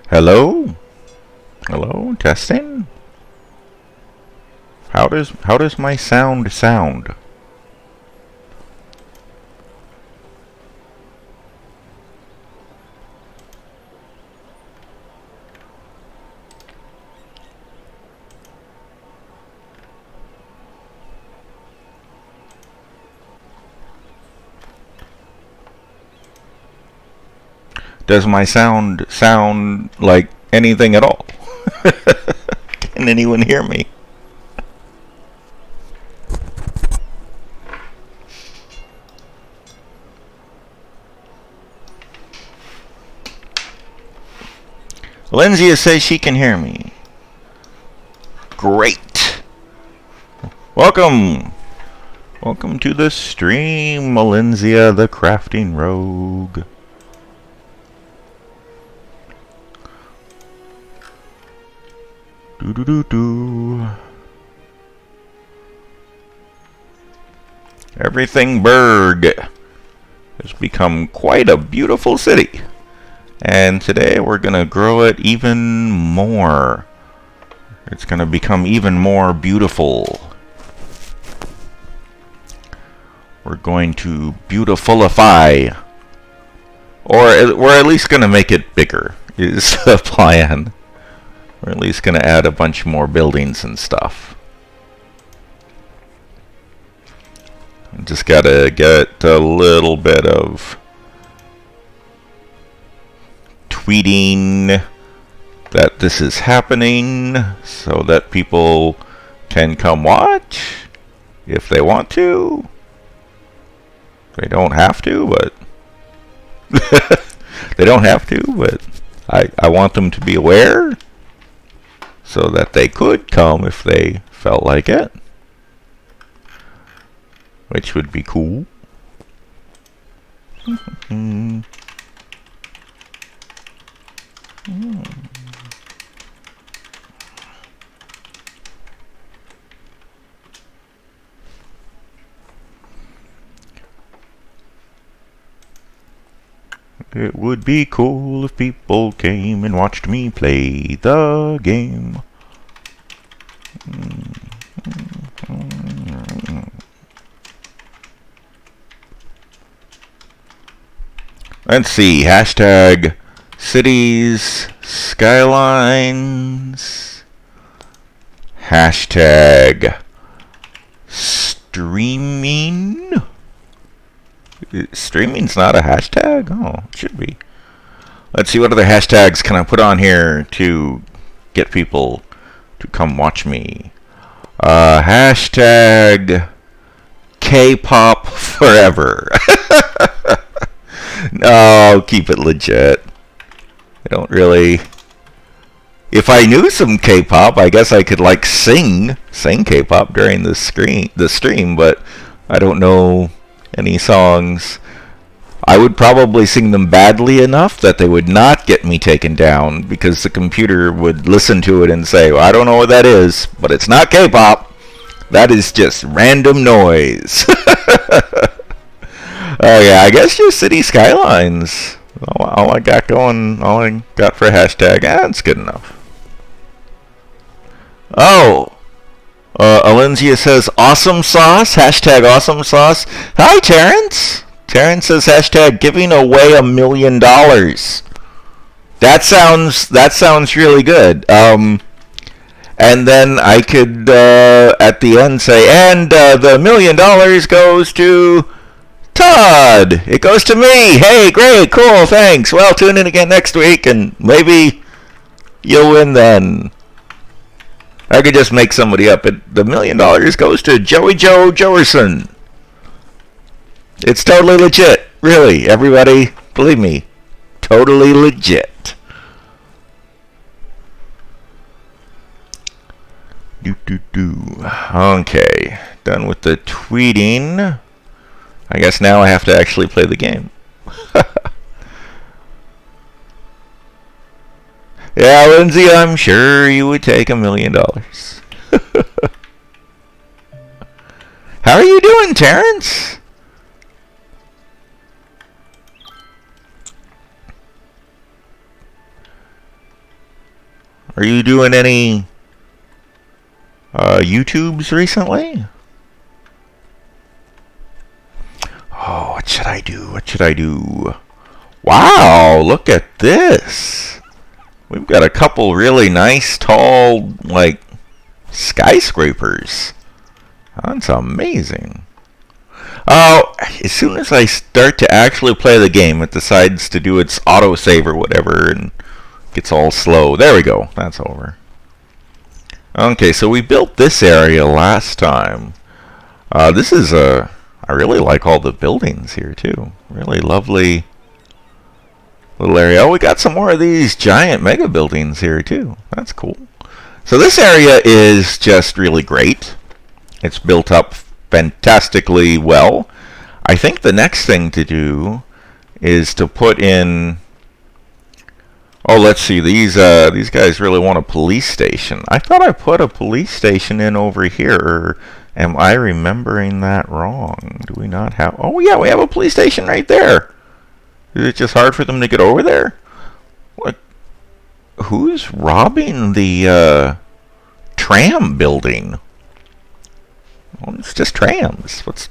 Hello? Hello? Testing? How does my sound? Does my sound like anything at all? Can anyone hear me? Lindsay says she can hear me. Great. Welcome. Welcome to the stream, Melinzia the Crafting Rogue. Everythingburg has become quite a beautiful city. And today we're going to grow it even more. It's going to become even more beautiful. We're going to beautifulify. Or we're at least going to make it bigger, is the plan. We're at least going to add a bunch more buildings and stuff. Just got to get a little bit of tweeting that this is happening so that people can come watch if they want to. They don't have to, but they don't have to, but I want them to be aware so that they could come if they felt like it, which would be cool. It would be cool if people came and watched me play the game. Let's see, hashtag Cities Skylines, hashtag streaming. Streaming's not a hashtag? Oh, it should be. Let's see, what other hashtags can I put on here to get people to come watch me? Hashtag K-pop forever. No, keep it legit. I don't really. If I knew some K-pop, I guess I could like sing K-pop during the stream, but I don't know any songs. I would probably sing them badly enough that they would not get me taken down because the computer would listen to it and say, well, I don't know what that is, but it's not K-pop. That is just random noise. Oh yeah, I guess just City Skylines. All I got going, all I got for a hashtag, that's good enough. Oh, Alinzia says awesome sauce, hashtag awesome sauce. Hi Terrence. Terrence says hashtag giving away $1 million. That sounds really good. And then I could at the end say, and the $1 million goes to Todd. It goes to me. Hey, great, cool, thanks. Well, tune in again next week, and maybe you'll win then. I could just make somebody up. The $1 million goes to Joey Joe Joerson. It's totally legit. Really, everybody, believe me, totally legit. Okay, done with the tweeting. I guess now I have to actually play the game. Yeah, Lindsay, I'm sure you would take $1 million. How are you doing, Terrence? Are you doing any YouTubes recently? Oh, what should I do? What should I do? Wow, look at this. We've got a couple really nice, tall, like, skyscrapers. That's amazing. Oh, as soon as I start to actually play the game, it decides to do its autosave or whatever and gets all slow. There we go. That's over. Okay, so we built this area last time. This is a... I really like all the buildings here, too. Really lovely little area. Oh, we got some more of these giant mega buildings here, too. That's cool. So this area is just really great. It's built up fantastically well. I think the next thing to do is to put in... Oh, let's see. These guys really want a police station. I thought I put a police station in over here. Am I remembering that wrong? Do we not have... Oh, yeah, we have a police station right there. Is it just hard for them to get over there? What? Who's robbing the tram building? Well, it's just trams. What's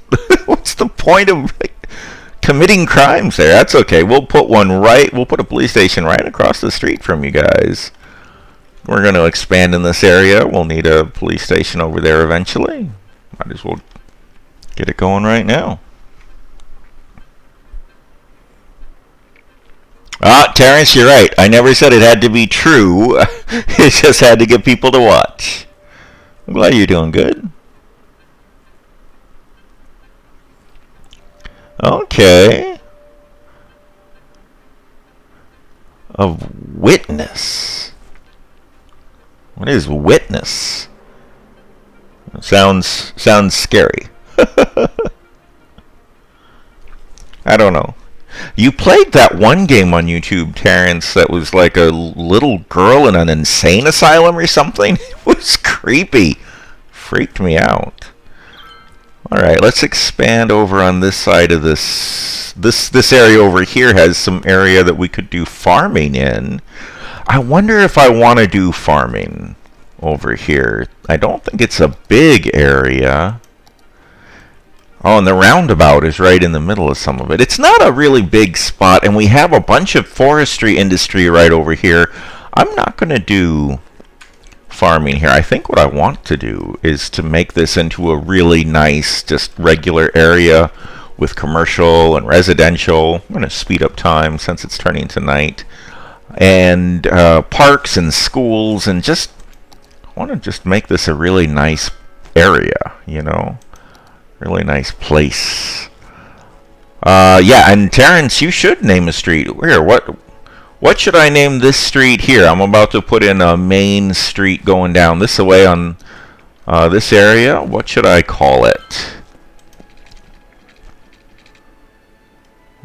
the point of committing crimes there? That's okay. We'll put a police station right across the street from you guys. We're going to expand in this area. We'll need a police station over there eventually. Might as well get it going right now. Ah, Terrence, you're right. I never said it had to be true. It just had to get people to watch. I'm glad you're doing good. Okay. Of witness. What is witness? It sounds scary. I don't know. You played that one game on YouTube, Terrence, that was like a little girl in an insane asylum or something. It was creepy. Freaked me out. Alright, let's expand over on this side of this. This area over here has some area that we could do farming in. I wonder if I want to do farming over here. I don't think it's a big area. Oh, and the roundabout is right in the middle of some of it. It's not a really big spot, and we have a bunch of forestry industry right over here. I'm not going to do farming here. I think what I want to do is to make this into a really nice, just regular area with commercial and residential. I'm going to speed up time since it's turning to night. And parks and schools, and just I want to just make this a really nice area, you know? Really nice place. Yeah, and Terrence, you should name a street. Where? What should I name this street here? I'm about to put in a main street going down this way on this area. What should I call it?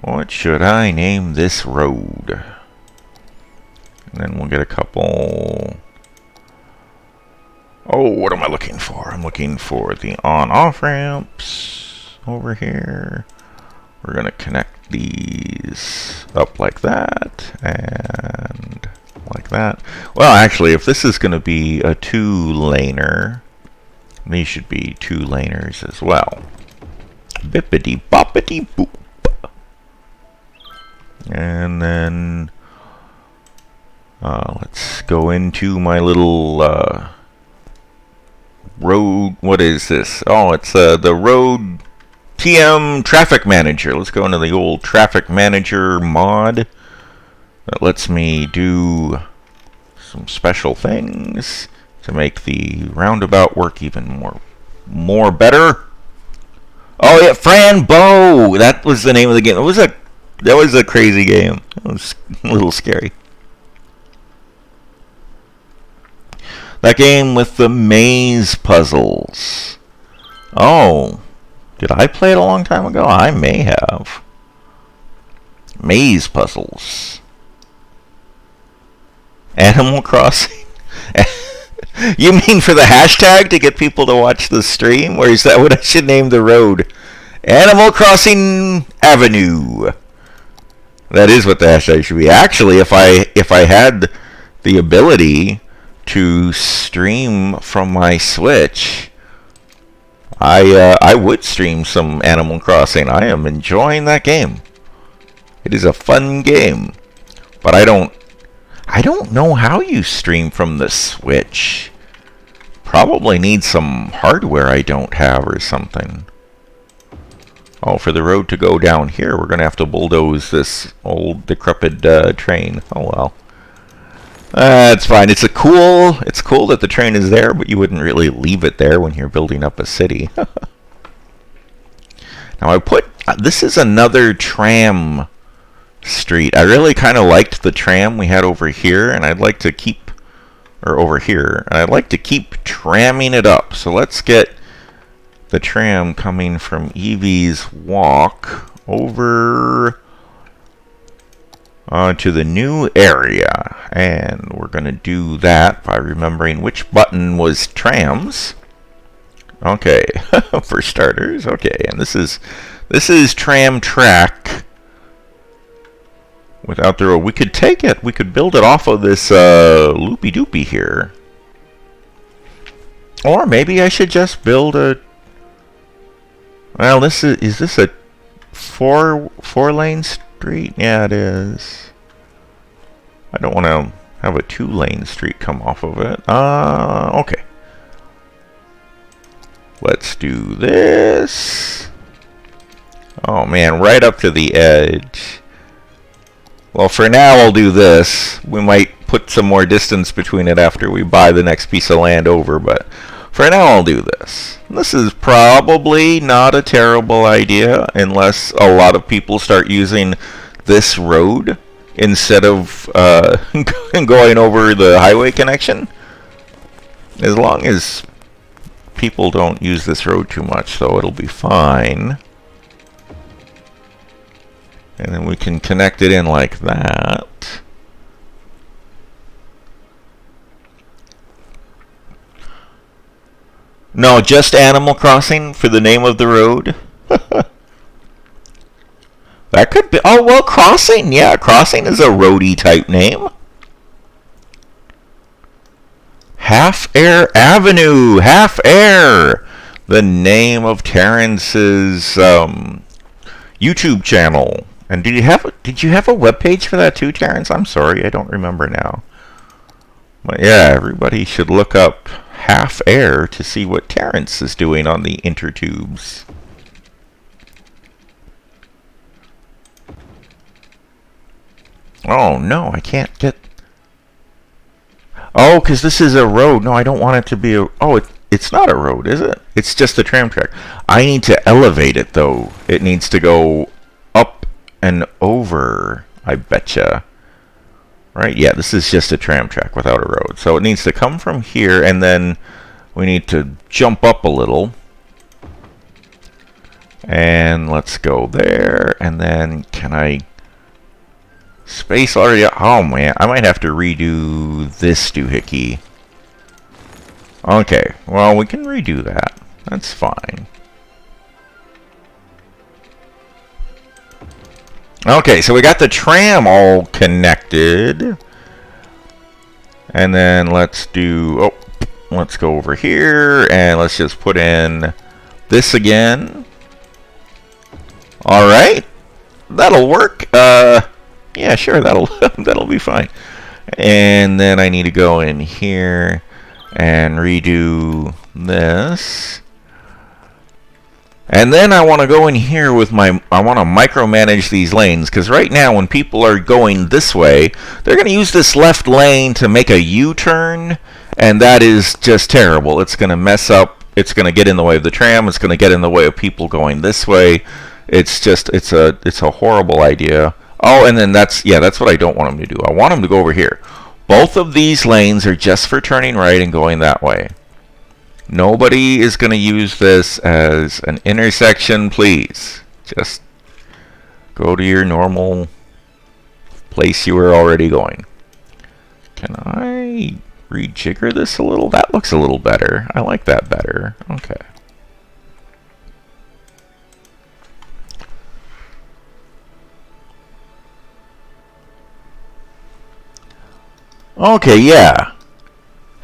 What should I name this road? And then we'll get a couple... Oh, what am I looking for? I'm looking for the on-off ramps over here. We're going to connect these up like that and like that. Well, actually, if this is going to be a two-laner, these should be two-laners as well. Bippity-boppity-boop. And then let's go into my little road. What is this? Oh, it's the road TM traffic manager. Let's go into the old traffic manager mod that lets me do some special things to make the roundabout work even more better. Oh yeah, Fran Bow. That was the name of the game. That was a crazy game. It was a little scary. That game with the maze puzzles. Oh, did I play it a long time ago? I may have. Maze puzzles. Animal Crossing? You mean for the hashtag to get people to watch the stream? Or is that what I should name the road? Animal Crossing Avenue. That is what the hashtag should be. Actually, if I had the ability to stream from my Switch, I would stream some Animal Crossing. I am enjoying that game. It is a fun game, but I don't know how you stream from the Switch. Probably need some hardware I don't have or something. Oh, for the road to go down here, we're gonna have to bulldoze this old decrepit train. Oh well. It's fine. It's cool that the train is there, but you wouldn't really leave it there when you're building up a city. Now this is another tram street. I really kind of liked the tram we had over here, and I'd like to keep, or over here, and I'd like to keep tramming it up. So let's get the tram coming from Evie's Walk over to the new area, and we're going to do that by remembering which button was trams. Okay, for starters. Okay, and this is tram track without the road. We could take it. We could build it off of this loopy doopy here, or maybe I should just build a. Well, is this a four lane street? Yeah, it is. I don't want to have a 2-lane street come off of it. Okay. Let's do this. Oh man, right up to the edge. Well, for now I'll do this. We might put some more distance between it after we buy the next piece of land over, but for now I'll do this. This is probably not a terrible idea unless a lot of people start using this road instead of going over the highway connection. As long as people don't use this road too much, though, it'll be fine. And then we can connect it in like that. No, just Animal Crossing for the name of the road. That could be. Oh, well, Crossing. Yeah, Crossing is a roadie type name. Half Air Avenue. Half Air. The name of Terrence's YouTube channel. And did you have a webpage for that too, Terrence? I'm sorry, I don't remember now. But yeah, everybody should look up Half Air to see what Terrence is doing on the intertubes. Oh no, I can't get. Oh, because this is a road. No, I don't want it to be a. Oh, it's not a road, is it? It's just a tram track. I need to elevate it though. It needs to go up and over. I betcha. Right? Yeah, this is just a tram track without a road. So it needs to come from here, and then we need to jump up a little. And let's go there, and then can I... Space already... Oh man, I might have to redo this doohickey. Okay, well we can redo that. That's fine. Okay, so we got the tram all connected. And then let's do... Oh, let's go over here and let's just put in this again. Alright. That'll work. Yeah, sure, that'll be fine. And then I need to go in here and redo this. And then I want to go in here with I want to micromanage these lanes, because right now when people are going this way, they're going to use this left lane to make a U-turn, and that is just terrible. It's going to mess up. It's going to get in the way of the tram. It's going to get in the way of people going this way. It's a horrible idea. Oh, and then that's what I don't want them to do. I want them to go over here. Both of these lanes are just for turning right and going that way. Nobody is going to use this as an intersection, please. Just go to your normal place you were already going. Can I rejigger this a little? That looks a little better. I like that better. Okay. Okay, yeah.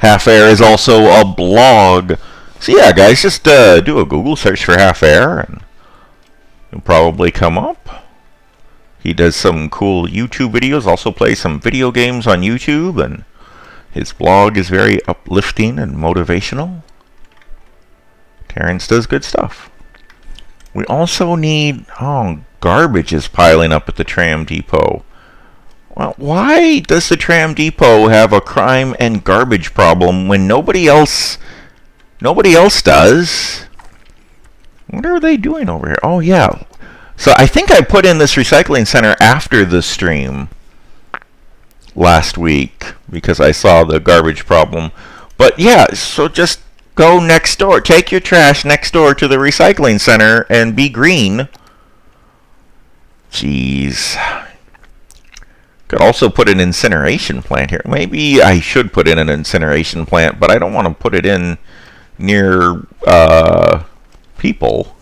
Half Air is also a blog. So yeah, guys, just do a Google search for Half Air and it'll probably come up. He does some cool YouTube videos, also plays some video games on YouTube, and his blog is very uplifting and motivational. Terrence does good stuff. We also need... Oh, garbage is piling up at the tram depot. Well, why does the tram depot have a crime and garbage problem when nobody else does? What are they doing over here? Oh, yeah. So I think I put in this recycling center after the stream last week because I saw the garbage problem. But yeah, so just go next door. Take your trash next door to the recycling center and be green. Jeez. Could also put an incineration plant here. Maybe I should put in an incineration plant, but I don't want to put it in near people.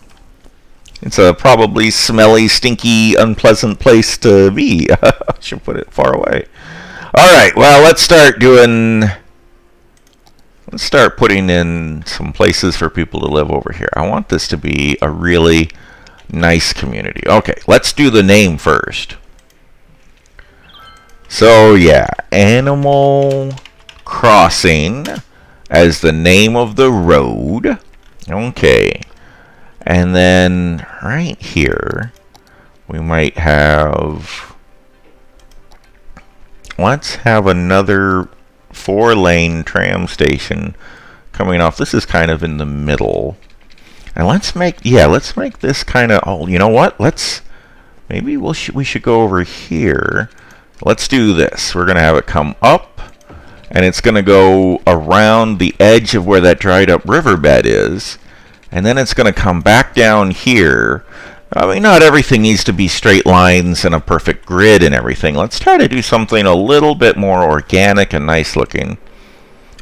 It's a probably smelly, stinky, unpleasant place to be. I should put it far away. Alright, well, let's start putting in some places for people to live over here. I want this to be a really nice community. Okay, let's do the name first. So yeah, Animal Crossing as the name of the road. Okay. And then right here we might have... Let's have another 4-lane tram station coming off. This is kind of in the middle. And let's make this kind of... Oh, you know what? Maybe we should go over here. Let's do this. We're going to have it come up, and it's going to go around the edge of where that dried up riverbed is, and then it's going to come back down here. I mean, not everything needs to be straight lines and a perfect grid and everything. Let's try to do something a little bit more organic and nice looking.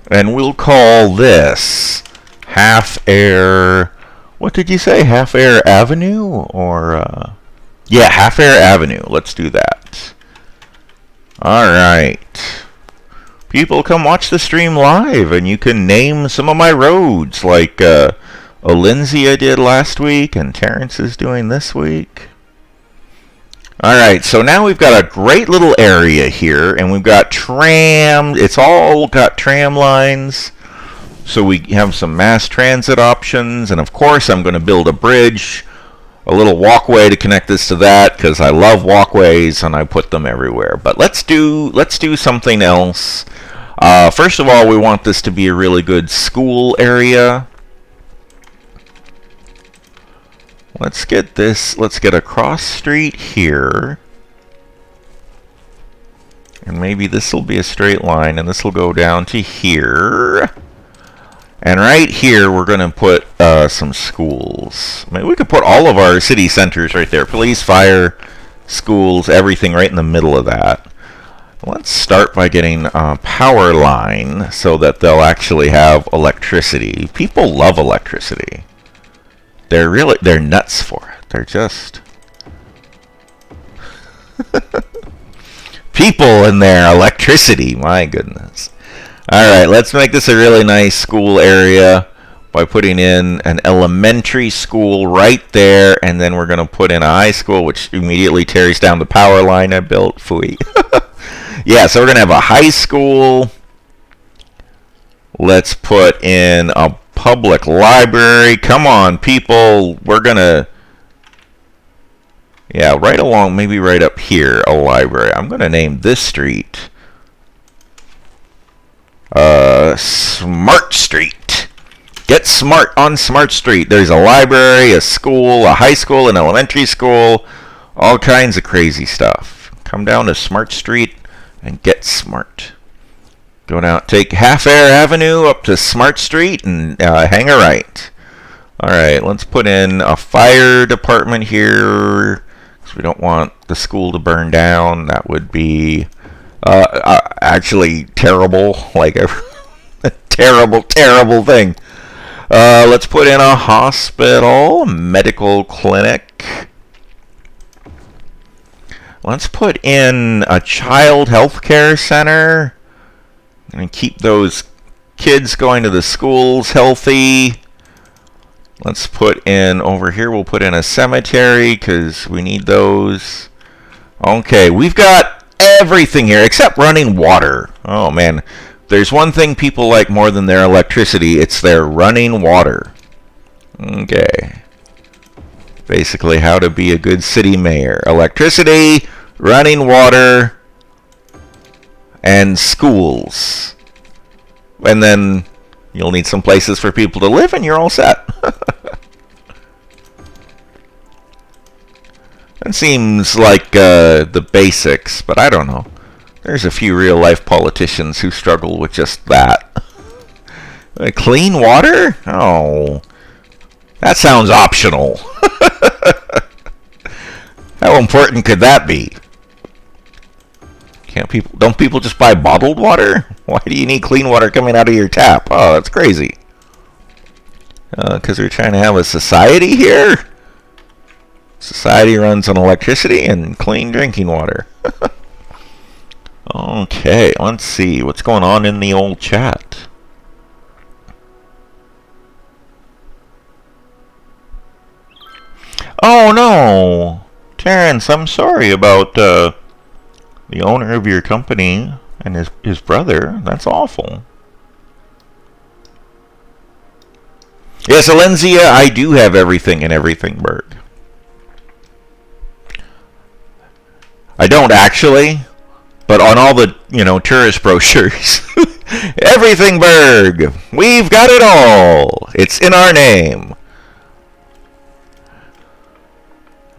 And we'll call this Half Air... What did you say? Half Air Avenue? Or, yeah, Half Air Avenue. Let's do that. Alright. People, come watch the stream live, and you can name some of my roads, like Olinzia did last week, and Terrence is doing this week. Alright, so now we've got a great little area here, and we've got it's all got tram lines, so we have some mass transit options, and of course I'm going to build a bridge, a little walkway to connect this to that, because I love walkways and I put them everywhere. But let's do something else. First of all, we want this to be a really good school area. Let's get a cross street here. And maybe this will be a straight line, and this will go down to here. And right here, we're going to put some schools. I mean, we could put all of our city centers right there. Police, fire, schools, everything right in the middle of that. Let's start by getting a power line so that they'll actually have electricity. People love electricity. They're nuts for it. They're just... People and their electricity, my goodness. Alright, let's make this a really nice school area by putting in an elementary school right there, and then we're going to put in a high school, which immediately tears down the power line I built. Phooey. Yeah, so we're going to have a high school. Let's put in a public library. Come on, people. We're going to... Yeah, right along, maybe right up here, a library. I'm going to name this street Smart Street. Get smart on Smart Street. There's a library, a school, a high school, an elementary school, all kinds of crazy stuff. Come down to Smart Street and get smart. Go down, take Half Air Avenue up to Smart Street and hang a right. Alright, let's put in a fire department here, because we don't want the school to burn down. That would be actually terrible, like a terrible, terrible thing. Let's put in a hospital, medical clinic. Let's put in a child health care center and keep those kids going to the schools healthy. Let's put in, over here, we'll put in a cemetery because we need those. Okay, we've got everything here except running water. Oh, man. There's one thing people like more than their electricity. It's their running water. Okay. Basically, how to be a good city mayor. Electricity, running water, and schools. And then you'll need some places for people to live, and you're all set. That seems like the basics, but I don't know. There's a few real-life politicians who struggle with just that. Clean water? Oh, that sounds optional. How important could that be? Don't people just buy bottled water? Why do you need clean water coming out of your tap? Oh, that's crazy. Because we're trying to have a society here? Society runs on electricity and clean drinking water. Okay, let's see what's going on in the old chat. Oh no, Terrence, I'm sorry about the owner of your company and his brother. That's awful. Yes, Alenzia, I do have everything in Everythingburg. I don't actually, but on all the, tourist brochures, Everythingburg, we've got it all. It's in our name.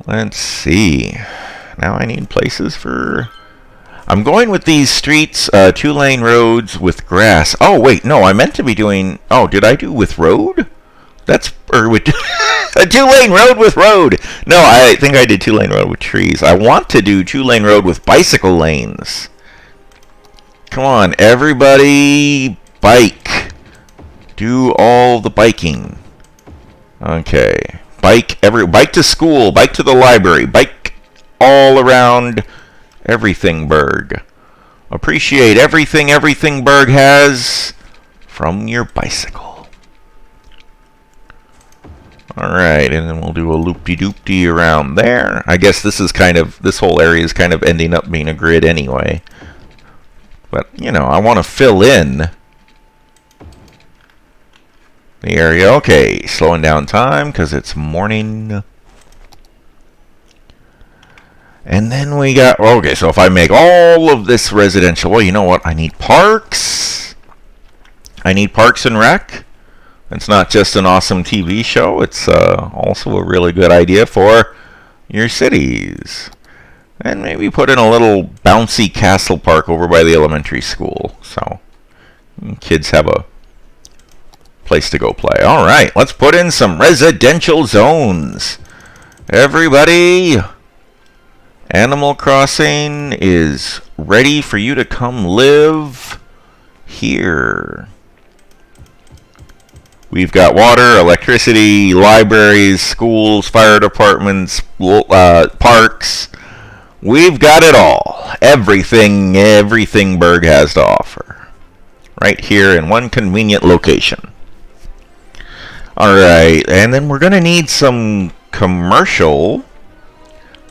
Let's see. Now I need places for... I'm going with these streets, 2-lane roads with grass. Oh, wait, no, I meant to be doing... Oh, did I do with road? That's... Or with... a 2-lane road with road. No, I think I did 2-lane road with trees. I want to do 2-lane road with bicycle lanes. Come on, everybody bike. Do all the biking. Okay. Bike to school, bike to the library, bike all around Everythingburg. Appreciate everything Everythingburg has from your bicycle. Alright, and then we'll do a loop-de-doop-de around there. I guess this whole area is kind of ending up being a grid anyway. But, I want to fill in the area. Okay, slowing down time because it's morning. And then we got... Okay, so if I make all of this residential... Well, you know what? I need parks. I need Parks and Rec. It's not just an awesome TV show. It's also a really good idea for your cities. And maybe put in a little bouncy castle park over by the elementary school. So kids have a place to go play. All right, let's put in some residential zones. Everybody, Animal Crossing is ready for you to come live here. We've got water, electricity, libraries, schools, fire departments, parks. We've got it all. Everything Everythingburg has to offer. Right here in one convenient location. Alright, and then we're going to need some commercial.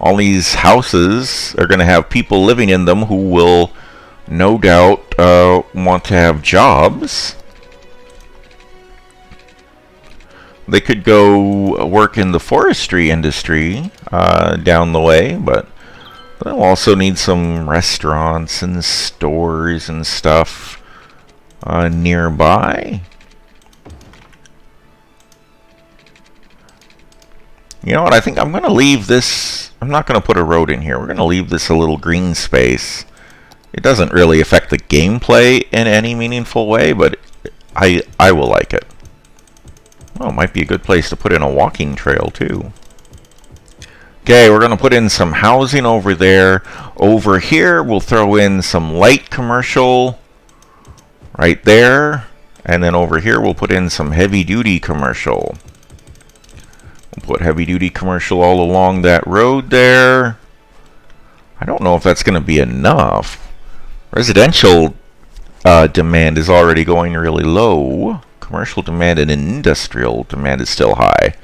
All these houses are going to have people living in them who will no doubt want to have jobs. They could go work in the forestry industry down the way, but they'll also need some restaurants and stores and stuff nearby. You know what? I think I'm going to leave this... I'm not going to put a road in here. We're going to leave this a little green space. It doesn't really affect the gameplay in any meaningful way, but I will like it. Well, it might be a good place to put in a walking trail, too. Okay, we're going to put in some housing over there. Over here, we'll throw in some light commercial right there. And then over here, we'll put in some heavy-duty commercial. We'll put heavy-duty commercial all along that road there. I don't know if that's going to be enough. Residential demand is already going really low. Commercial demand and industrial demand is still high.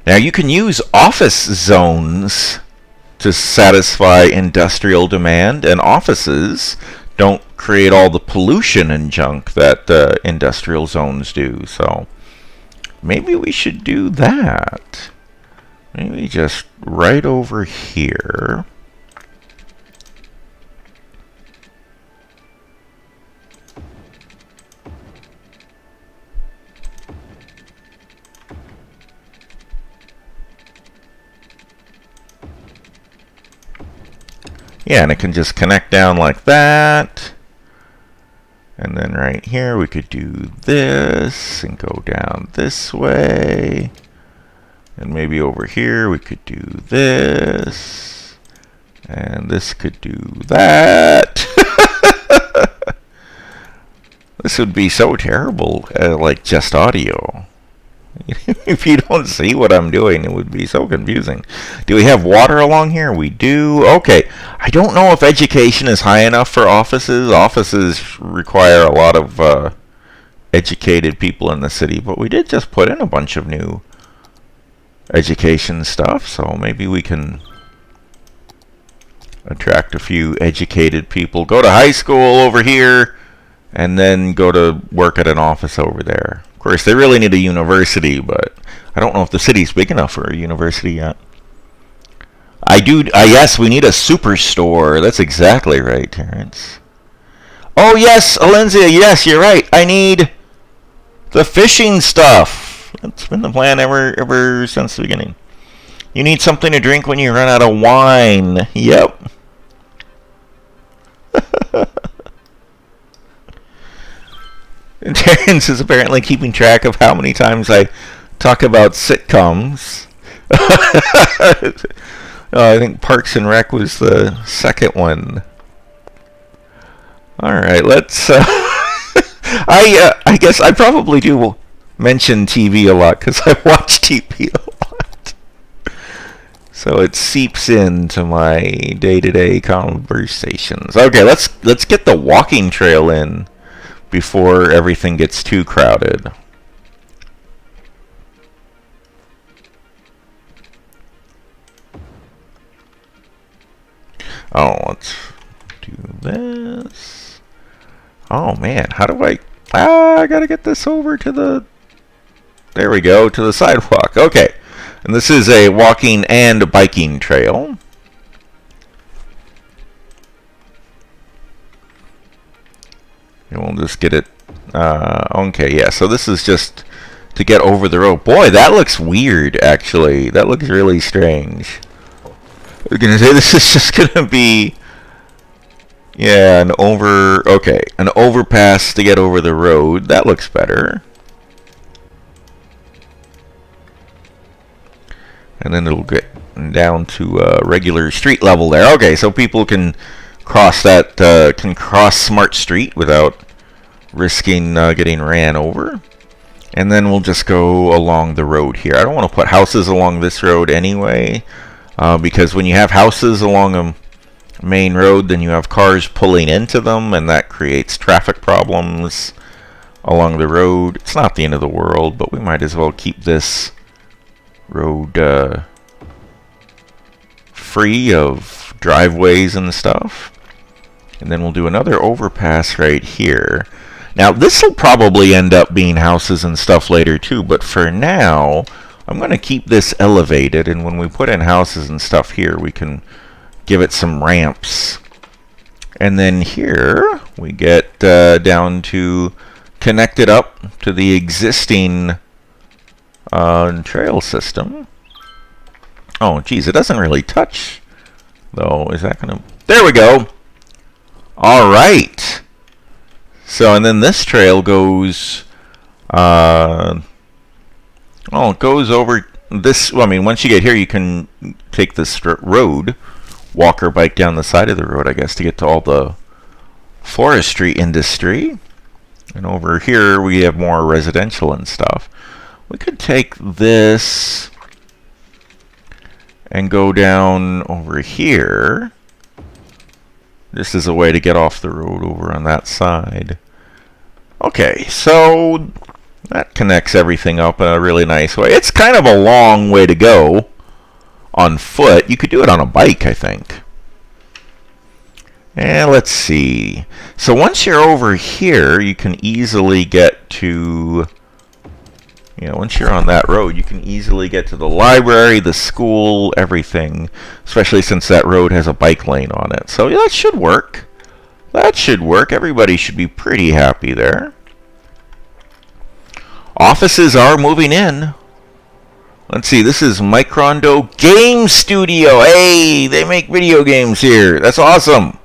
Now you can use office zones to satisfy industrial demand, and offices don't create all the pollution and junk that industrial zones do. So maybe we should do that. Maybe just right over here. Yeah, and it can just connect down like that. And then right here we could do this and go down this way. And maybe over here we could do this. And this could do that. This would be so terrible, like just audio. If you don't see what I'm doing, it would be so confusing. Do we have water along here? We do. Okay. I don't know if education is high enough for offices. Offices require a lot of educated people in the city, but we did just put in a bunch of new education stuff, so maybe we can attract a few educated people. Go to high school over here, and then go to work at an office over there. Of course, they really need a university, but I don't know if the city's big enough for a university yet. Yes, we need a superstore. That's exactly right, Terrence. Oh, yes, Alenzia, yes, you're right. I need the fishing stuff. That's been the plan ever since the beginning. You need something to drink when you run out of wine. Yep. Terrence is apparently keeping track of how many times I talk about sitcoms. I think Parks and Rec was the second one. All right, let's. I guess I probably do mention TV a lot because I watch TV a lot, so it seeps into my day-to-day conversations. Okay, let's get the walking trail in before everything gets too crowded. Oh, let's do this. Oh man, how do I gotta get this over to the, there we go, to the sidewalk. Okay, and this is a walking and biking trail. And we'll just get it, okay, yeah, so this is just to get over the road. Boy, that looks weird, actually. That looks really strange. I was gonna say this is just gonna be, yeah, an overpass to get over the road. That looks better. And then it'll get down to regular street level there. Okay, so people can cross that, can cross Smart Street without risking getting ran over. And then we'll just go along the road here. I don't want to put houses along this road anyway. Because when you have houses along a main road, then you have cars pulling into them, and that creates traffic problems along the road. It's not the end of the world, but we might as well keep this road free of driveways and stuff. And then we'll do another overpass right here. Now, this will probably end up being houses and stuff later too, but for now, I'm going to keep this elevated, and when we put in houses and stuff here, we can give it some ramps. And then here, we get down to connect it up to the existing trail system. Oh, geez, it doesn't really touch, though. Is that going to... There we go! All right! So, and then this trail goes... well, it goes over this. Well, I mean, once you get here, you can take this road, walk or bike down the side of the road, I guess, to get to all the forestry industry. And over here, we have more residential and stuff. We could take this and go down over here This is a way to get off the road over on that side. Okay, so that connects everything up in a really nice way. It's kind of a long way to go on foot. You could do it on a bike, I think. And let's see. So once you're over here, you can easily get to, once you're on that road, you can easily get to the library, the school, everything, especially since that road has a bike lane on it. So yeah, that should work. That should work. Everybody should be pretty happy there. Offices are moving in. Let's see, this is Microndo Game Studio. Hey, they make video games here. That's awesome.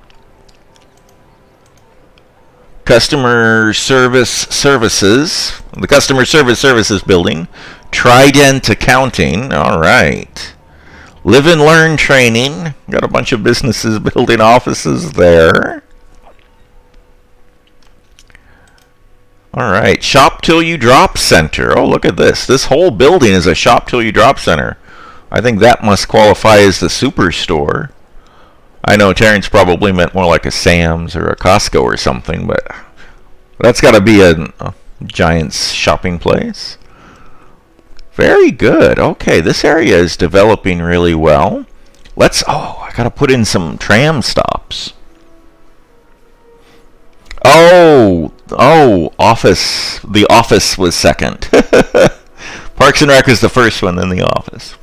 Customer services, the customer services building. Trident Accounting, all right. Live and Learn Training, got a bunch of businesses building offices there. All right, Shop Till You Drop Center. Oh, look at this. This whole building is a Shop Till You Drop Center. I think that must qualify as the superstore. I know Terrence probably meant more like a Sam's or a Costco or something, but that's got to be a Giant's shopping place. Very good. Okay, this area is developing really well. I got to put in some tram stops. Oh, office. The office was second. Parks and Rec is the first one, then the office.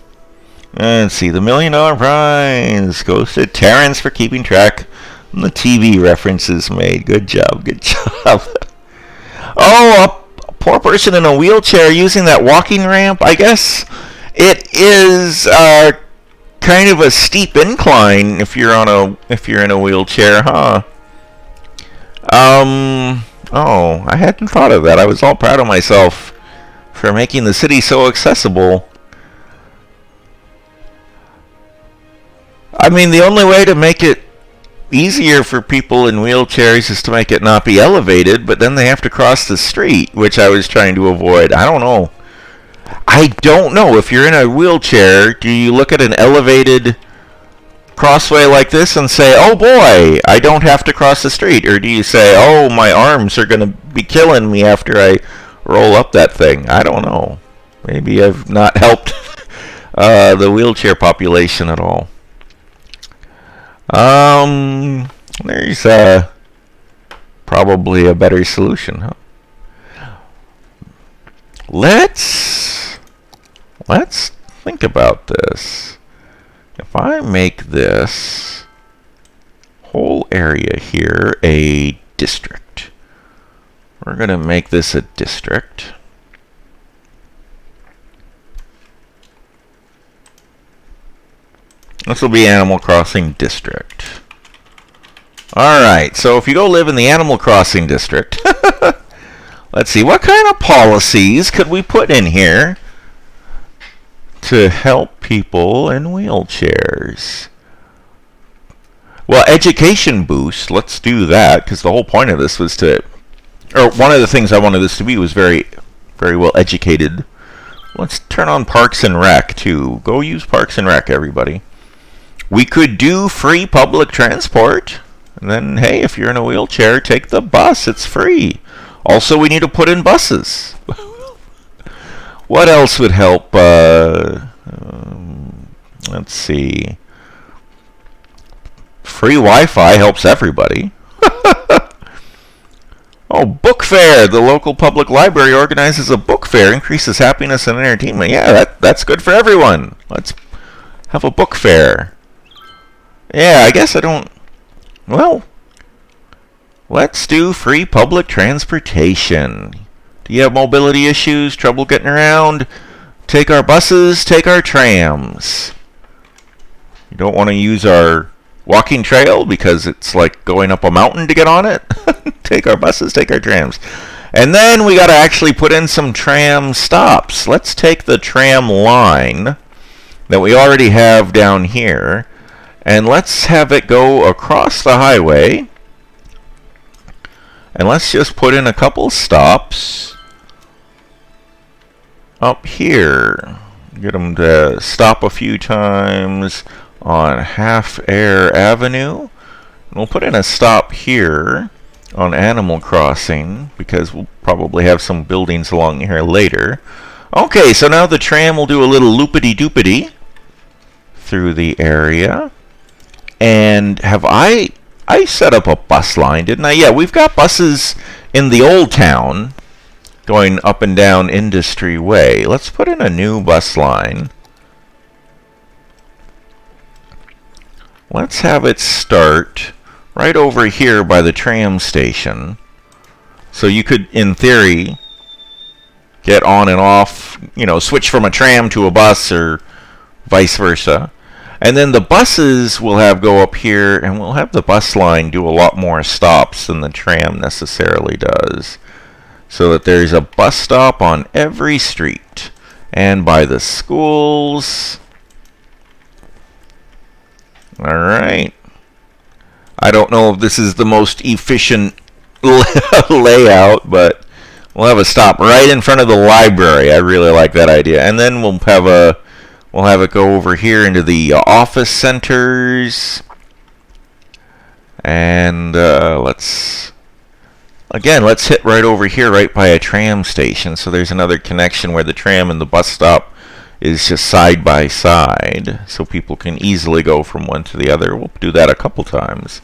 Let's see, the $1 million prize goes to Terrence for keeping track and the TV references made. Good job, good job. Oh, a poor person in a wheelchair using that walking ramp. I guess it is kind of a steep incline if you're in a wheelchair, huh? Oh, I hadn't thought of that. I was all proud of myself for making the city so accessible. I mean, the only way to make it easier for people in wheelchairs is to make it not be elevated, but then they have to cross the street, which I was trying to avoid. I don't know. If you're in a wheelchair, do you look at an elevated crossway like this and say, oh boy, I don't have to cross the street? Or do you say, oh, my arms are going to be killing me after I roll up that thing? I don't know. Maybe I've not helped the wheelchair population at all. There's probably a better solution, huh? Let's think about this. If I make this whole area here a district, we're going to make this a district. This will be Animal Crossing District. Alright, so if you go live in the Animal Crossing District, let's see, what kind of policies could we put in here to help people in wheelchairs? Well, education boost, let's do that, because the whole point of this was one of the things I wanted this to be was very, very well educated. Let's turn on Parks and Rec, too. Go use Parks and Rec, everybody. We could do free public transport. And then, hey, if you're in a wheelchair, take the bus. It's free. Also, we need to put in buses. What else would help? Let's see. Free Wi-Fi helps everybody. Oh, book fair. The local public library organizes a book fair, increases happiness and entertainment. Yeah, that's good for everyone. Let's have a book fair. Yeah, I guess I don't... Well, let's do free public transportation. Do you have mobility issues, trouble getting around? Take our buses, take our trams. You don't want to use our walking trail because it's like going up a mountain to get on it? Take our buses, take our trams. And then we got to actually put in some tram stops. Let's take the tram line that we already have down here, and let's have it go across the highway. And let's just put in a couple stops up here. Get them to stop a few times on Half Air Avenue. We'll put in a stop here on Animal Crossing because we'll probably have some buildings along here later. Okay, so now the tram will do a little loopity-doopity through the area. And have I set up a bus line, didn't I? Yeah, we've got buses in the old town going up and down Industry Way. Let's put in a new bus line. Let's have it start right over here by the tram station. So you could, in theory, get on and off, switch from a tram to a bus or vice versa. And then the buses will have go up here, and we'll have the bus line do a lot more stops than the tram necessarily does. So that there's a bus stop on every street. And by the schools. Alright. I don't know if this is the most efficient layout, but we'll have a stop right in front of the library. I really like that idea. And then we'll have it go over here into the office centers. And let's hit right over here, right by a tram station. So there's another connection where the tram and the bus stop is just side by side, so people can easily go from one to the other. We'll do that a couple times.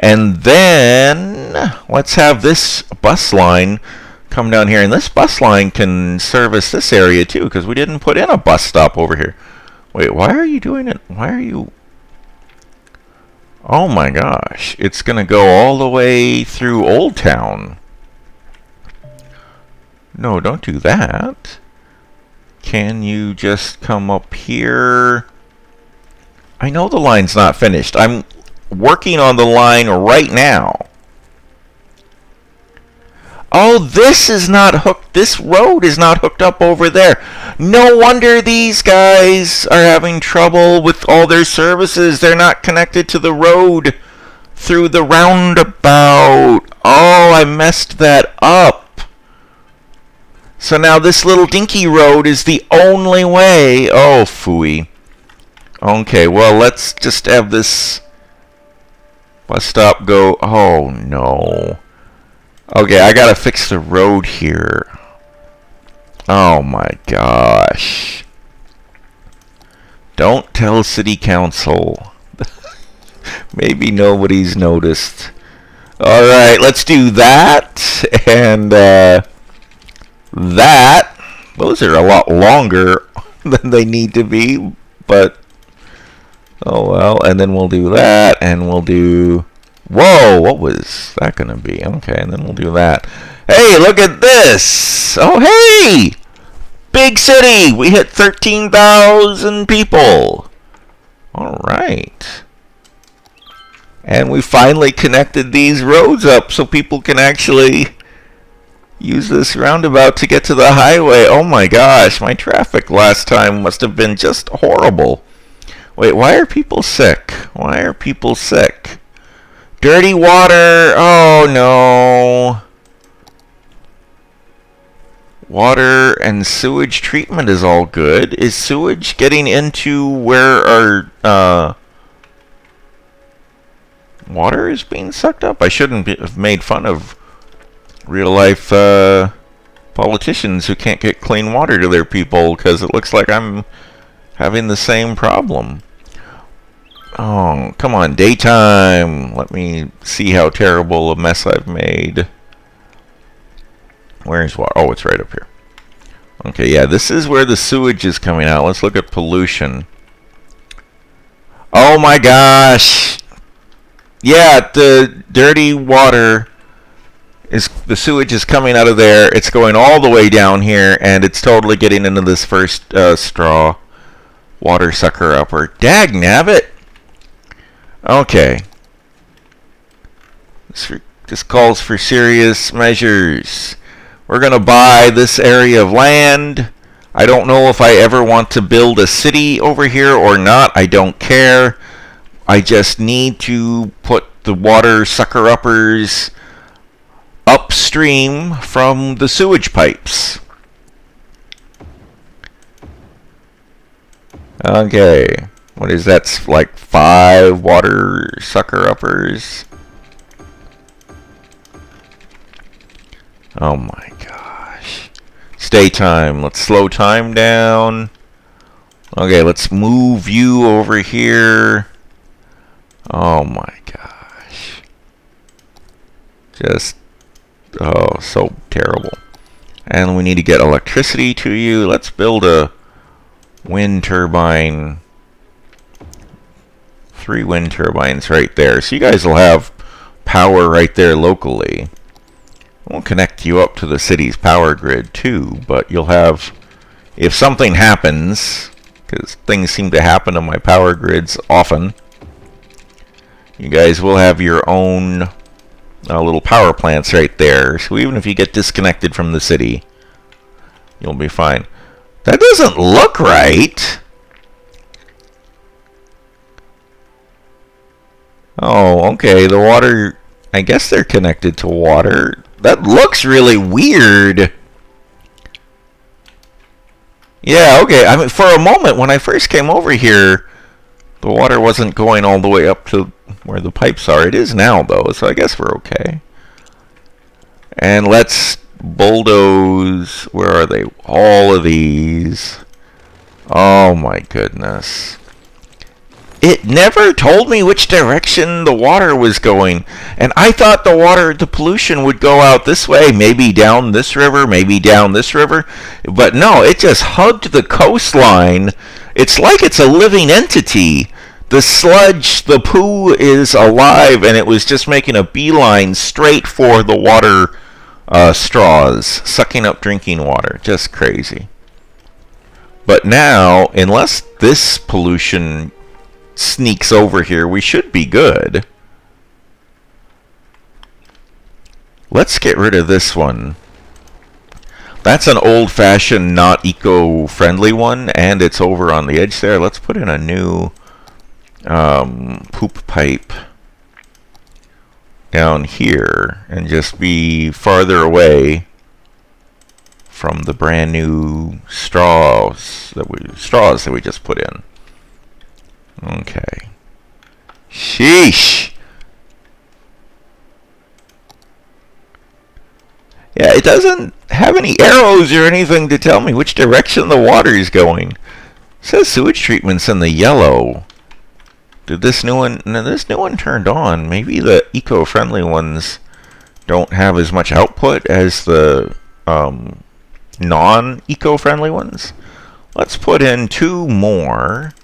And then let's have this bus line come down here, and this bus line can service this area too, because we didn't put in a bus stop over here. Wait, why are you doing it? Why are you... Oh my gosh, it's gonna go all the way through Old Town. No, don't do that. Can you just come up here? I know the line's not finished. I'm working on the line right now. Oh, this is not hooked. This road is not hooked up over there. No wonder these guys are having trouble with all their services. They're not connected to the road through the roundabout. Oh, I messed that up. So now this little dinky road is the only way. Oh, phooey. Okay, well, let's just have this bus stop go. Oh, no. Okay, I gotta fix the road here. Oh, my gosh. Don't tell City Council. Maybe nobody's noticed. Alright, let's do that. And, that, those are a lot longer than they need to be, but oh well. And then we'll do that, and we'll do, whoa, what was that gonna be? Okay, and then we'll do that. Hey, look at this. Oh, hey, big city. We hit 13,000 people. All right, and we finally connected these roads up so people can actually use this roundabout to get to the highway. Oh my gosh, my traffic last time must have been just horrible. Wait, why are people sick? Why are people sick? Dirty water. Oh no. Water and sewage treatment is all good. Is sewage getting into where our water is being sucked up? I shouldn't have made fun of real-life politicians who can't get clean water to their people, because it looks like I'm having the same problem. Oh, come on, daytime. Let me see how terrible a mess I've made. Where's water? Oh, it's right up here. Okay, yeah, this is where the sewage is coming out. Let's look at pollution. Oh my gosh. Yeah, the dirty water is, the sewage is coming out of there. It's going all the way down here, and it's totally getting into this first straw water sucker upper. Dag nabbit. Okay. This calls for serious measures. We're going to buy this area of land. I don't know if I ever want to build a city over here or not. I don't care. I just need to put the water sucker uppers upstream from the sewage pipes. Okay. What is that? Like 5 water sucker uppers? Oh my gosh. Stay time. Let's slow time down. Okay, let's move you over here. Oh my gosh. Just, oh, so terrible. And we need to get electricity to you. Let's build a wind turbine. 3 wind turbines right there. So you guys will have power right there locally. We'll connect you up to the city's power grid too, but you'll have, if something happens, because things seem to happen to my power grids often, you guys will have your own little power plants right there. So even if you get disconnected from the city, you'll be fine. That doesn't look right. Oh, okay. The water, I guess they're connected to water. That looks really weird. Yeah, okay. I mean, for a moment when I first came over here, the water wasn't going all the way up to where the pipes are. It is now, though, so I guess we're okay. And let's bulldoze. Where are they? All of these. Oh, my goodness. It never told me which direction the water was going. And I thought the pollution would go out this way, maybe down this river, maybe down this river. But no, it just hugged the coastline. It's like it's a living entity. The sludge, the poo is alive, and it was just making a beeline straight for the water straws, sucking up drinking water. Just crazy. But now, unless this pollution sneaks over here, we should be good. Let's get rid of this one. That's an old-fashioned, not eco-friendly one, and it's over on the edge there. Let's put in a new poop pipe down here and just be farther away from the brand new straws that we just put in. Okay. Sheesh. Yeah, it doesn't have any arrows or anything to tell me which direction the water is going. It says sewage treatment's in the yellow. Did this new one? No, this new one turned on. Maybe the eco-friendly ones don't have as much output as the non-eco-friendly ones. Let's put in 2 more.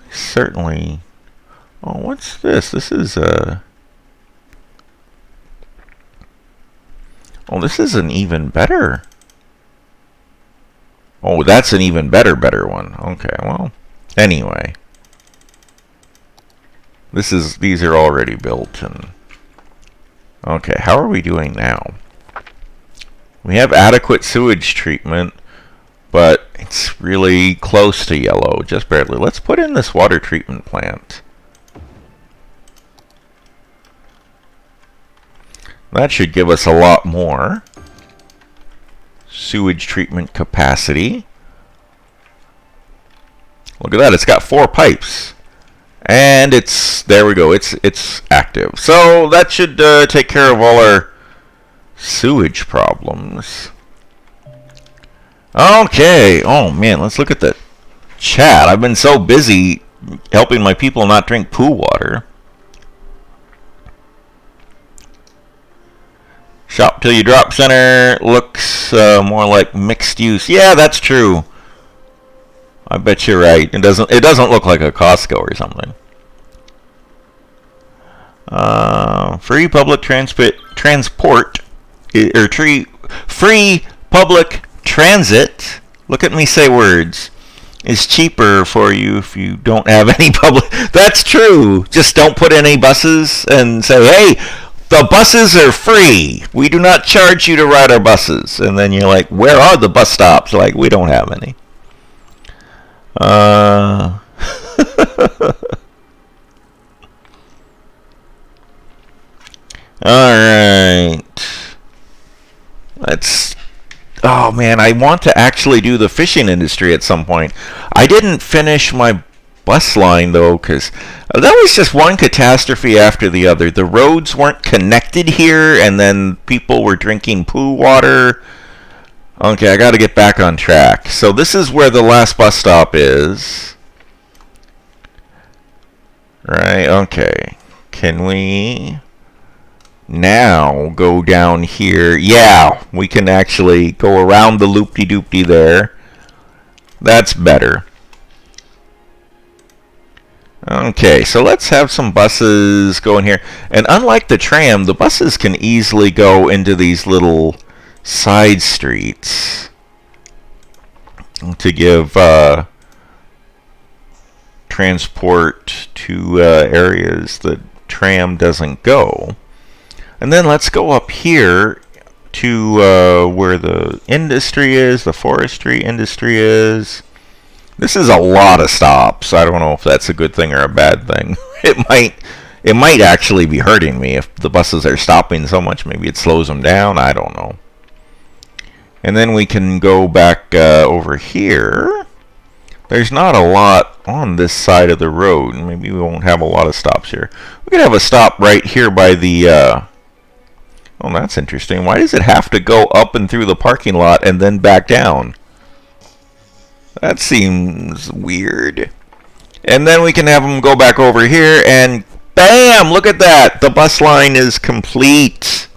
Certainly. Oh, what's this? This is a. Oh, this is an even better. Oh, that's an even better one. Okay, well, anyway. These are already built and. Okay, how are we doing now? We have adequate sewage treatment, but it's really close to yellow, just barely. Let's put in this water treatment plant. That should give us a lot more sewage treatment capacity. Look at that, it's got 4 pipes. And there we go, it's active. So that should take care of all our sewage problems. Okay, oh man, let's look at the chat. I've been so busy helping my people not drink poo water. Shop till you drop center looks more like mixed use. Yeah, that's true. I bet you're right. It doesn't look like a Costco or something. Free public transport or free public transit. Look at me say words. Is cheaper for you if you don't have any public. That's true. Just don't put any buses and say, hey, the buses are free. We do not charge you to ride our buses. And then you're like, where are the bus stops? Like, we don't have any. Alright. Let's Oh man, I want to actually do the fishing industry at some point. I didn't finish my bus line though, because that was just one catastrophe after the other. The roads weren't connected here, and then people were drinking poo water. Okay, I got to get back on track. So this is where the last bus stop is. Right, okay. Can we now go down here? Yeah, we can actually go around the loop-de-doop-de there. That's better. Okay, so let's have some buses go in here. And unlike the tram, the buses can easily go into these little side streets to give transport to areas that tram doesn't go. And then let's go up here to where the industry is, the forestry industry is. This is a lot of stops. I don't know if that's a good thing or a bad thing. It might actually be hurting me if the buses are stopping so much. Maybe it slows them down. I don't know. And then we can go back over here. There's not a lot on this side of the road. Maybe we won't have a lot of stops here. We could have a stop right here by the... oh, that's interesting. Why does it have to go up and through the parking lot and then back down? That seems weird. And then we can have them go back over here and bam! Look at that! The bus line is complete.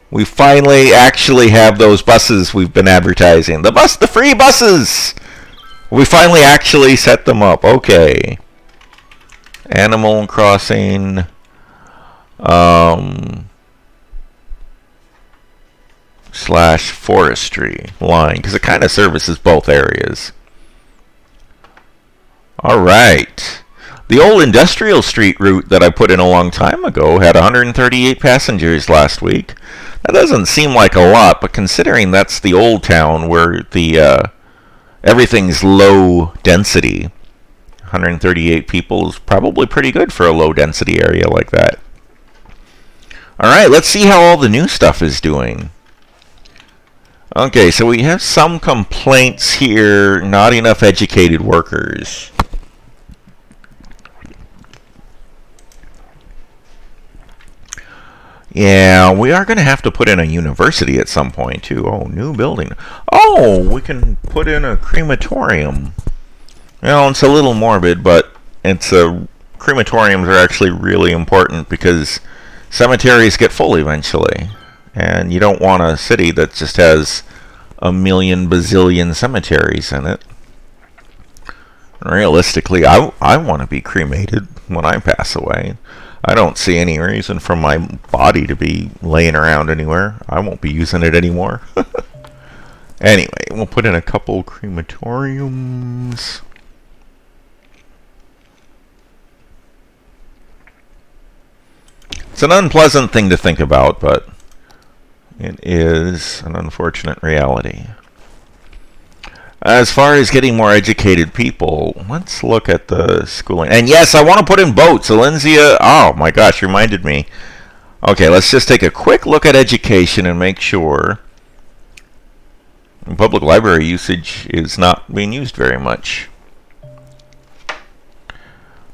We finally actually have those buses we've been advertising. The free buses! We finally actually set them up. Okay. Animal Crossing. Slash forestry line, because it kind of services both areas. Alright. The old Industrial Street route that I put in a long time ago had 138 passengers last week. That doesn't seem like a lot, but considering that's the old town where the everything's low density, 138 people is probably pretty good for a low density area like that. Alright, let's see how all the new stuff is doing. Okay, so we have some complaints here, not enough educated workers. Yeah, we are going to have to put in a university at some point, too. Oh, new building. Oh, we can put in a crematorium. Well, it's a little morbid, but crematoriums are actually really important because cemeteries get full eventually. And you don't want a city that just has a million bazillion cemeteries in it. Realistically, I want to be cremated when I pass away. I don't see any reason for my body to be laying around anywhere. I won't be using it anymore. Anyway, we'll put in a couple crematoriums. It's an unpleasant thing to think about, but it is an unfortunate reality. As far as getting more educated people, let's look at the schooling. And yes, I want to put in boats. Alenzia, oh my gosh, reminded me. Okay, let's just take a quick look at education and make sure public library usage is not being used very much.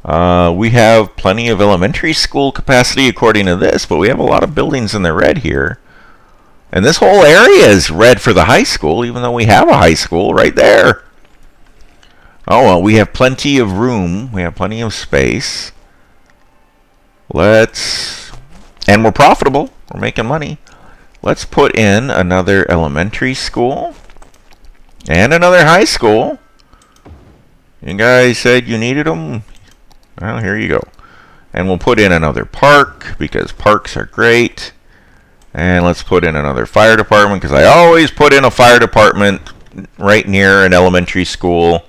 We have plenty of elementary school capacity according to this, but we have a lot of buildings in the red here. And this whole area is red for the high school, even though we have a high school right there. Oh, well, we have plenty of room. We have plenty of space. And we're profitable. We're making money. Let's put in another elementary school and another high school. You guys said you needed them. Well, here you go. And we'll put in another park because parks are great. And let's put in another fire department because I always put in a fire department right near an elementary school.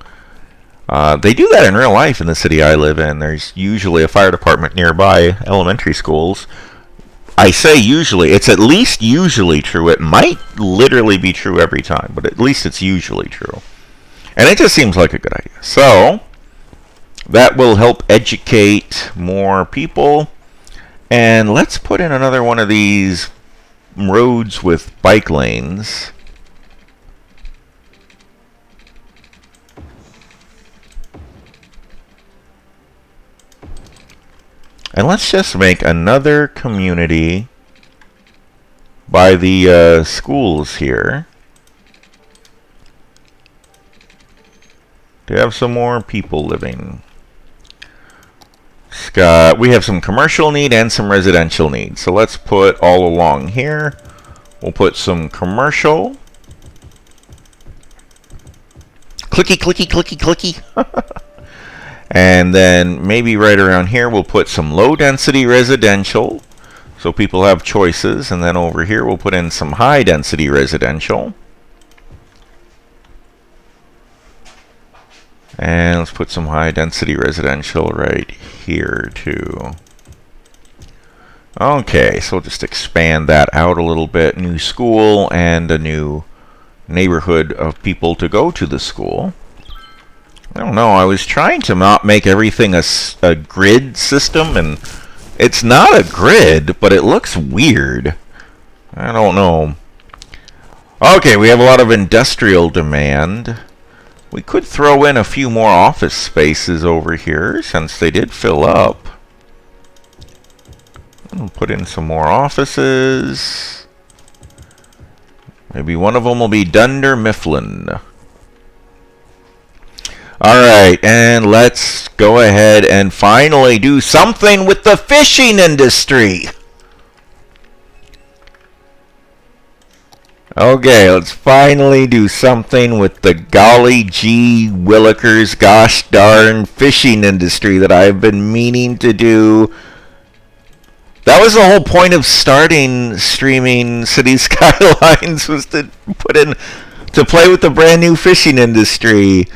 They do that in real life in the city I live in. There's usually a fire department nearby elementary schools. I say usually. It's at least usually true. It might literally be true every time, but at least it's usually true. And it just seems like a good idea. So that will help educate more people. And let's put in another one of these roads with bike lanes. And let's just make another community by the schools here to have some more people living. We have some commercial need and some residential need. So let's put all along here. We'll put some commercial. Clicky, clicky, clicky, clicky. And then maybe right around here we'll put some low density residential so people have choices. And then over here we'll put in some high density residential. And let's put some high density residential right here too. Okay, so we'll just expand that out a little bit. New school and a new neighborhood of people to go to the school. I don't know, I was trying to not make everything a grid system, and it's not a grid, but it looks weird. I don't know. Okay, we have a lot of industrial demand. We could throw in a few more office spaces over here, since they did fill up. We'll put in some more offices. Maybe one of them will be Dunder Mifflin. Alright, and let's go ahead and finally do something with the fishing industry. Okay, let's finally do something with the golly gee willikers gosh darn fishing industry that I've been meaning to do. That was the whole point of starting streaming Cities Skylines, was to play with the brand new fishing industry.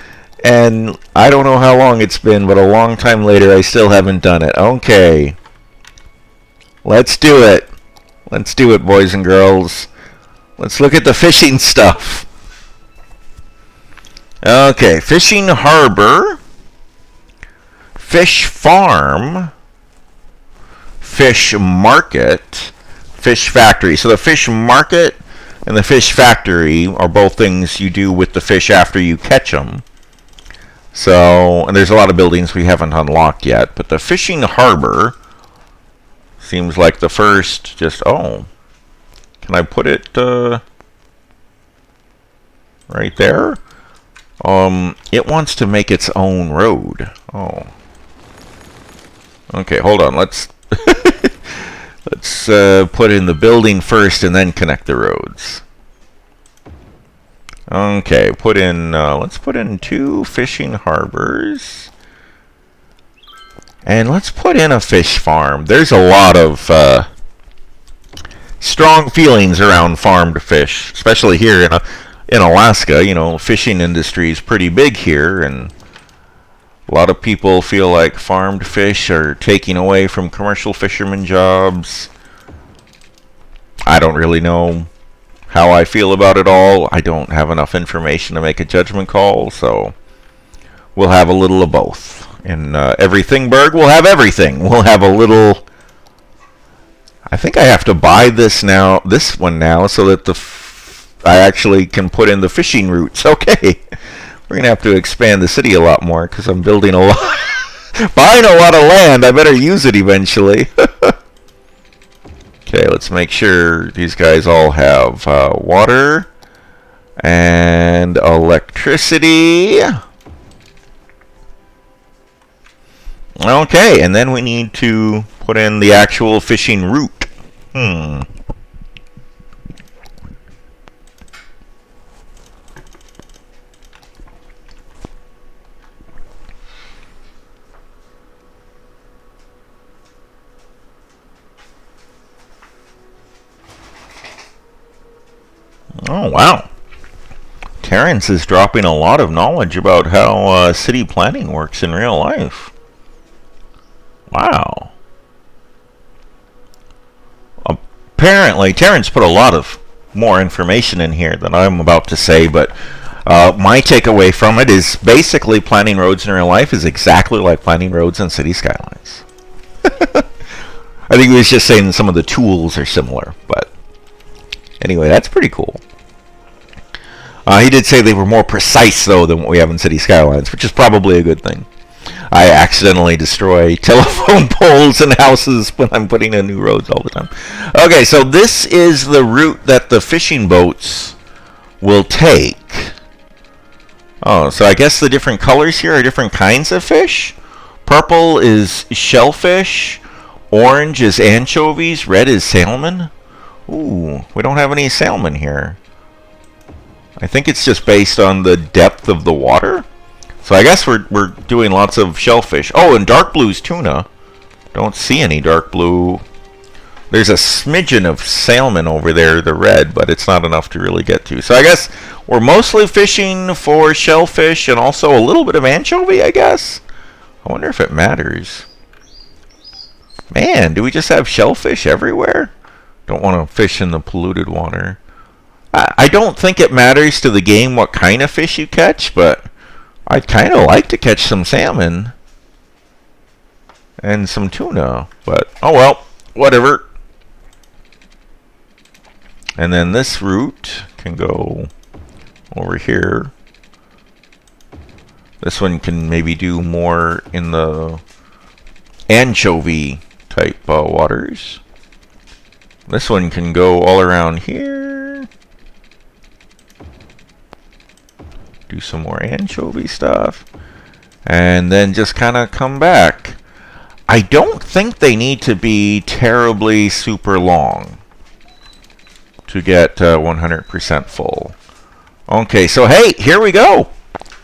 And I don't know how long it's been, but a long time later I still haven't done it. Okay. Let's do it. Let's do it, boys and girls. Let's look at the fishing stuff. Okay, fishing harbor, fish farm, fish market, fish factory. So the fish market and the fish factory are both things you do with the fish after you catch them. So, and there's a lot of buildings we haven't unlocked yet, but the fishing harbor seems like the first, oh, can I put it right there? It wants to make its own road. Oh. Okay, hold on, let's let's put in the building first and then connect the roads. Okay, let's put in 2 fishing harbors. And let's put in a fish farm. There's a lot of strong feelings around farmed fish, especially here in Alaska. You know, fishing industry is pretty big here, and a lot of people feel like farmed fish are taking away from commercial fishermen jobs. I don't really know how I feel about it all. I don't have enough information to make a judgment call, so we'll have a little of both. In Everythingburg, we'll have everything. We'll have a little. I think I have to buy this one now, so that I actually can put in the fishing routes. Okay, we're gonna have to expand the city a lot more because I'm building a lot, buying a lot of land. I better use it eventually. Okay, let's make sure these guys all have water and electricity. Okay, and then we need to put in the actual fishing route. Oh, wow. Terrence is dropping a lot of knowledge about how city planning works in real life. Wow. Apparently, Terrence put a lot of more information in here than I'm about to say, but my takeaway from it is basically planning roads in real life is exactly like planning roads in City Skylines. I think he was just saying some of the tools are similar, but anyway, that's pretty cool. He did say they were more precise, though, than what we have in City Skylines, which is probably a good thing. I accidentally destroy telephone poles and houses when I'm putting in new roads all the time. Okay, so this is the route that the fishing boats will take. Oh, so I guess the different colors here are different kinds of fish. Purple is shellfish, orange is anchovies, red is salmon. Ooh, we don't have any salmon here. I think it's just based on the depth of the water. So I guess we're doing lots of shellfish. Oh, and dark blue's tuna. Don't see any dark blue. There's a smidgen of salmon over there, the red, but it's not enough to really get to. So I guess we're mostly fishing for shellfish and also a little bit of anchovy, I guess. I wonder if it matters. Man, do we just have shellfish everywhere? Don't want to fish in the polluted water. I don't think it matters to the game what kind of fish you catch, but I'd kind of like to catch some salmon and some tuna, but oh well, whatever. And then this route can go over here. This one can maybe do more in the anchovy type waters. This one can go all around here. Do some more anchovy stuff. And then just kind of come back. I don't think they need to be terribly super long to get 100% full. Okay, so hey, here we go.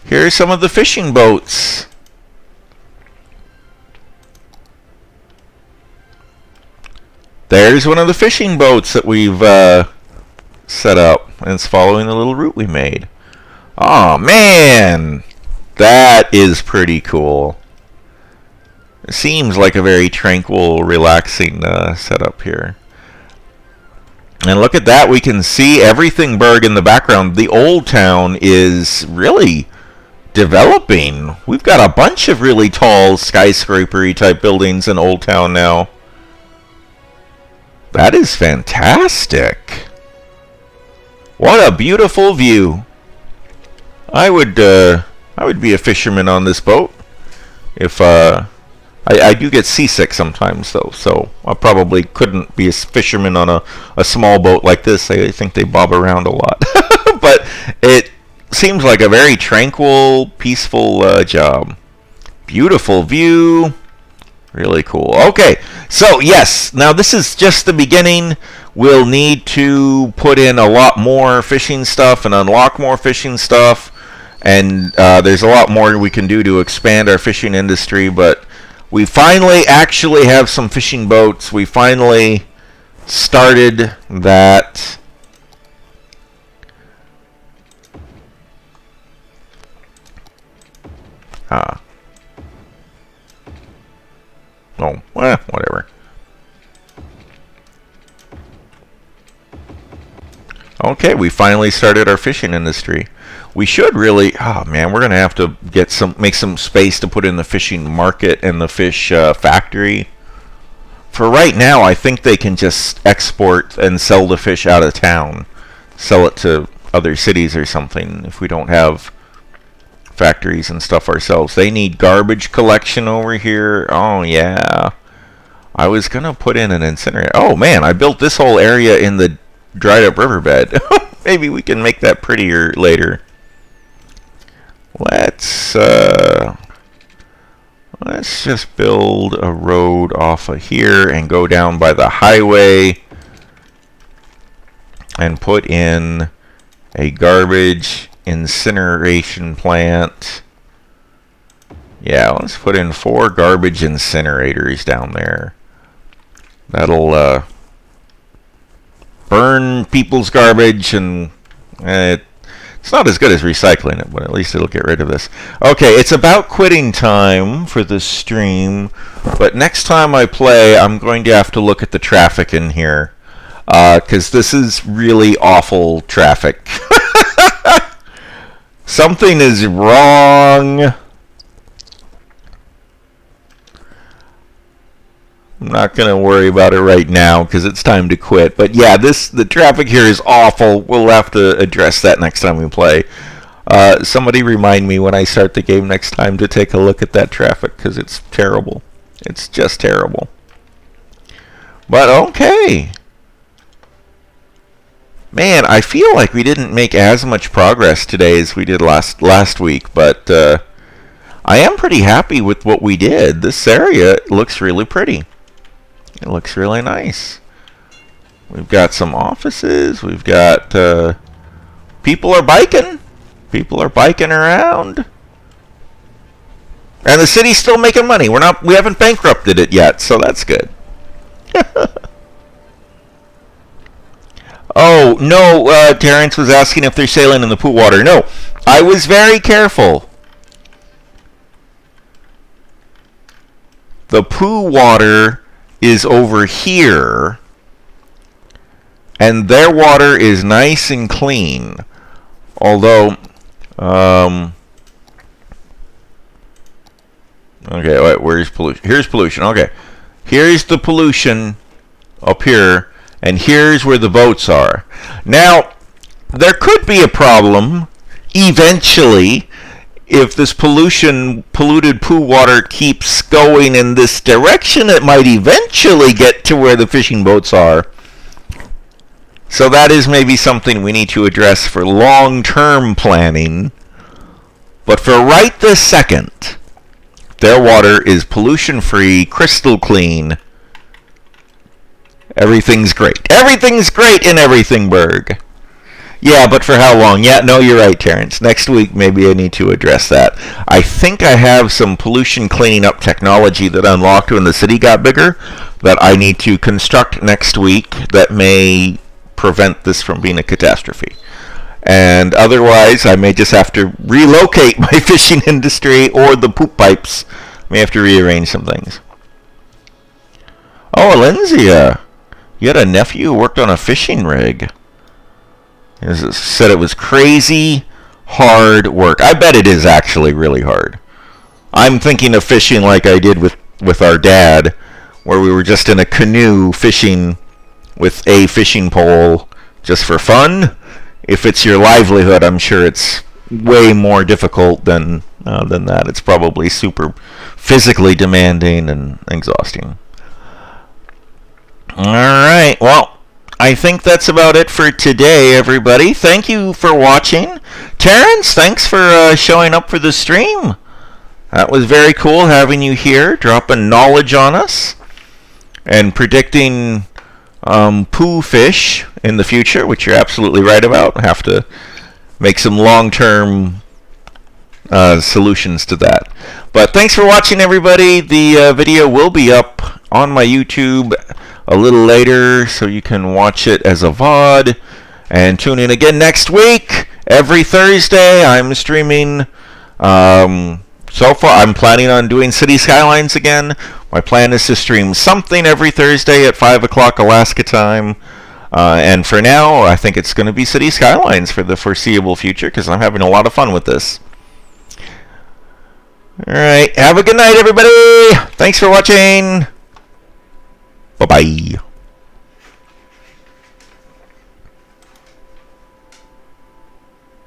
Here's some of the fishing boats. There's one of the fishing boats that we've set up, and it's following the little route we made. Oh man, that is pretty cool. It seems like a very tranquil, relaxing setup here. And look at that, we can see Everythingburg in the background. The old town is really developing. We've got a bunch of really tall skyscraper-y type buildings in Old Town now. That is fantastic. What a beautiful view. I would be a fisherman on this boat. If I do get seasick sometimes though, so I probably couldn't be a fisherman on a small boat like this. I think they bob around a lot. But it seems like a very tranquil, peaceful job. Beautiful view. Really cool. Okay, so yes, now this is just the beginning. We'll need to put in a lot more fishing stuff and unlock more fishing stuff. And there's a lot more we can do to expand our fishing industry, but we finally actually have some fishing boats. We finally started that. Oh, well, whatever. Okay, we finally started our fishing industry. We should really, oh man, we're gonna have to make some space to put in the fishing market and the fish factory. For right now, I think they can just export and sell the fish out of town, sell it to other cities or something. If we don't have factories and stuff ourselves, they need garbage collection over here. Oh yeah, I was gonna put in an incinerator. Oh man, I built this whole area in the dried up riverbed. Maybe we can make that prettier later. Let's just build a road off of here and go down by the highway and put in a garbage incineration plant. Yeah, let's put in 4 garbage incinerators down there. That'll burn people's garbage, and it's not as good as recycling it, but at least it'll get rid of this. Okay, it's about quitting time for the stream, but next time I play, I'm going to have to look at the traffic in here, because this is really awful traffic. Something is wrong. I'm not going to worry about it right now because it's time to quit. But yeah, the traffic here is awful. We'll have to address that next time we play. Somebody remind me when I start the game next time to take a look at that traffic, because it's terrible. It's just terrible. But okay. Man, I feel like we didn't make as much progress today as we did last week, but I am pretty happy with what we did. This area looks really pretty. It looks really nice. We've got some offices. We've got people are biking. People are biking around. And the city's still making money. We haven't bankrupted it yet, so that's good. Oh, no, Terrence was asking if they're sailing in the pool water. No, I was very careful. The pool water is over here, and their water is nice and clean. Although, okay, wait, where's pollution? Here's pollution. Okay, here's the pollution up here, and here's where the boats are. Now, there could be a problem eventually if this polluted pool water keeps going in this direction. It might eventually get to where the fishing boats are. So that is maybe something we need to address for long-term planning. But for right this second, their water is pollution-free, crystal clean. Everything's great. Everything's great in Everythingburg. Yeah, but for how long? Yeah, no, you're right, Terrence. Next week, maybe I need to address that. I think I have some pollution cleaning up technology that unlocked when the city got bigger that I need to construct next week that may prevent this from being a catastrophe. And otherwise, I may just have to relocate my fishing industry or the poop pipes. May have to rearrange some things. Oh, Alenzia, you had a nephew who worked on a fishing rig. He said it was crazy hard work. I bet it is actually really hard. I'm thinking of fishing like I did with our dad, where we were just in a canoe fishing with a fishing pole just for fun. If it's your livelihood, I'm sure it's way more difficult than that. It's probably super physically demanding and exhausting. All right, well, I think that's about it for today, everybody. Thank you for watching. Terrence, thanks for showing up for the stream. That was very cool having you here, dropping knowledge on us, and predicting poo fish in the future, which you're absolutely right about. Have to make some long-term solutions to that. But thanks for watching, everybody. The video will be up on my YouTube a little later, so you can watch it as a VOD. And tune in again next week. Every Thursday, I'm streaming. So far, I'm planning on doing Cities Skylines again. My plan is to stream something every Thursday at 5 o'clock Alaska time. And for now, I think it's going to be Cities Skylines for the foreseeable future, because I'm having a lot of fun with this. Alright, have a good night, everybody! Thanks for watching! Bye-bye.